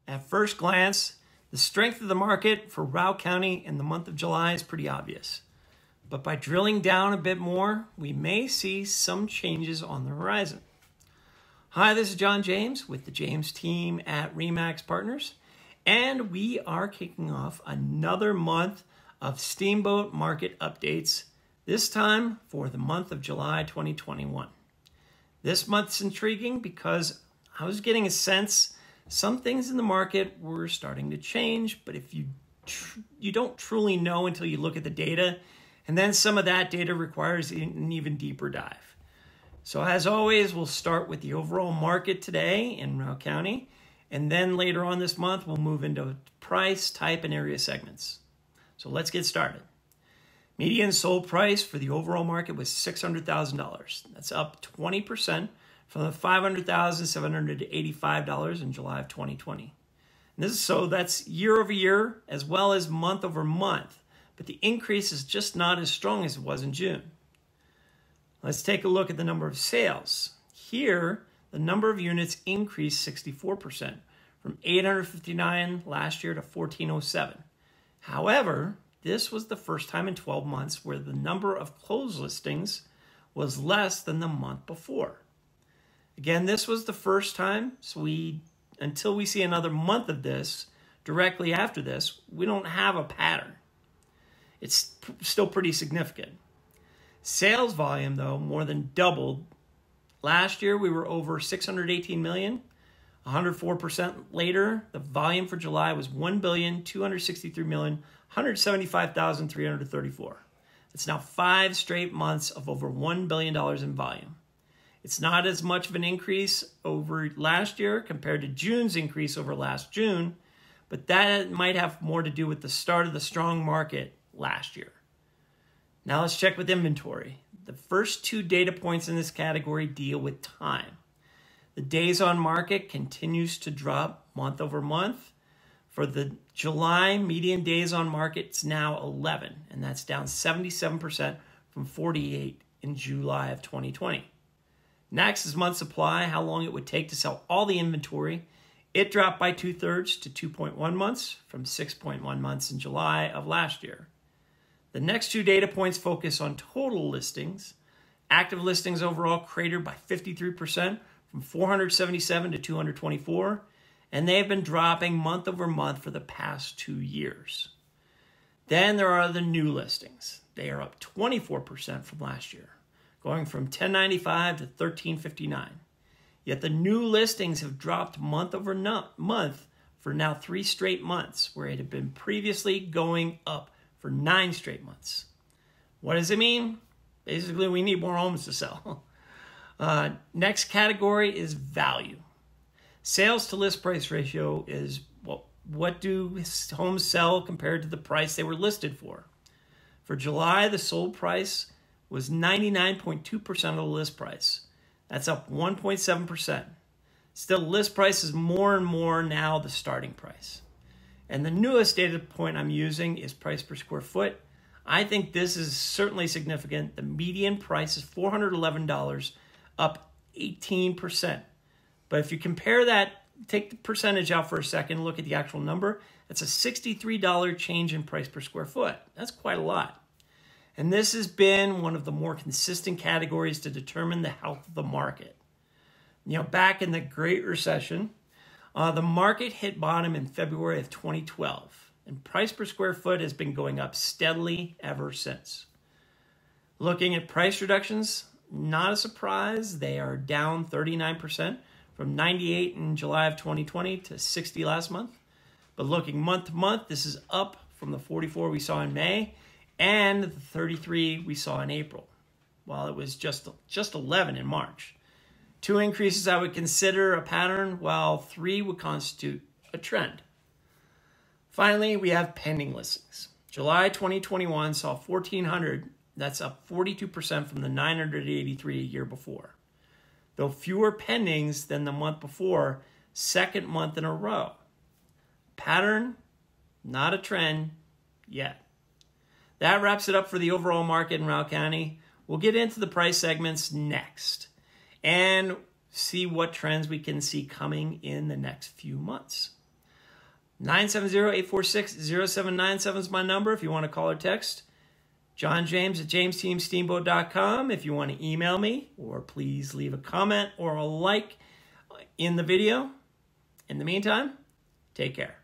At first glance, the strength of the market for Routt County in the month of July is pretty obvious. But by drilling down a bit more, we may see some changes on the horizon. Hi, this is John James with the James team at Remax Partners, and we are kicking off another month of Steamboat market updates, this time for the month of July 2021. This month's intriguing because I was getting a sense some things in the market were starting to change, but if you don't truly know until you look at the data, and then some of that data requires an even deeper dive. So as always, we'll start with the overall market today in Routt County, and then later on this month, we'll move into price, type, and area segments. So let's get started. Median sold price for the overall market was $600,000. That's up 20% from the $500,785 in July of 2020. And that's year over year as well as month over month, but the increase is just not as strong as it was in June. Let's take a look at the number of sales. Here, the number of units increased 64% from 859 last year to 1407. However, this was the first time in 12 months where the number of closed listings was less than the month before. Again, this was the first time, so until we see another month of this, directly after this, we don't have a pattern. It's still pretty significant. Sales volume, though, more than doubled. Last year, we were over 618 million. 104% later, the volume for July was 1,263,175,334. It's now 5 straight months of over $1 billion in volume. It's not as much of an increase over last year compared to June's increase over last June, but that might have more to do with the start of the strong market last year. Now let's check with inventory. The first 2 data points in this category deal with time. The days on market continues to drop month over month. For the July median days on market, it's now 11, and that's down 77% from 48 in July of 2020. Next is month supply, how long it would take to sell all the inventory. It dropped by 2/3 to 2.1 months from 6.1 months in July of last year. The next 2 data points focus on total listings. Active listings overall cratered by 53% from 477 to 224, and they have been dropping month over month for the past 2 years. Then there are the new listings. They are up 24% from last year, going from 1095 to 1359. Yet the new listings have dropped month over month for now 3 straight months, where it had been previously going up for 9 straight months. What does it mean? Basically, we need more homes to sell. Next category is value. Sales to list price ratio is, well, what do homes sell compared to the price they were listed for? For July, the sold price was 99.2% of the list price. That's up 1.7%. Still, list price is more and more now the starting price. And the newest data point I'm using is price per square foot. I think this is certainly significant. The median price is $411, up 18%. But if you compare that, take the percentage out for a second, look at the actual number, that's a $63 change in price per square foot. That's quite a lot. And this has been one of the more consistent categories to determine the health of the market. Back in the Great Recession, the market hit bottom in February of 2012, and price per square foot has been going up steadily ever since. Looking at price reductions, not a surprise. They are down 39% from 98 in July of 2020 to 60 last month. But looking month to month, this is up from the 44 we saw in May and the 33 we saw in April, while it was just 11 in March. 2 increases I would consider a pattern, while 3 would constitute a trend. Finally, we have pending listings. July 2021 saw 1,400. That's up 42% from the 983 a year before. Though fewer pendings than the month before, second month in a row. Pattern, not a trend yet. That wraps it up for the overall market in Routt County. We'll get into the price segments next and see what trends we can see coming in the next few months. 970-846-0797 is my number if you want to call or text. John James at jamesteamsteamboat.com if you want to email me, or please leave a comment or a like in the video. In the meantime, take care.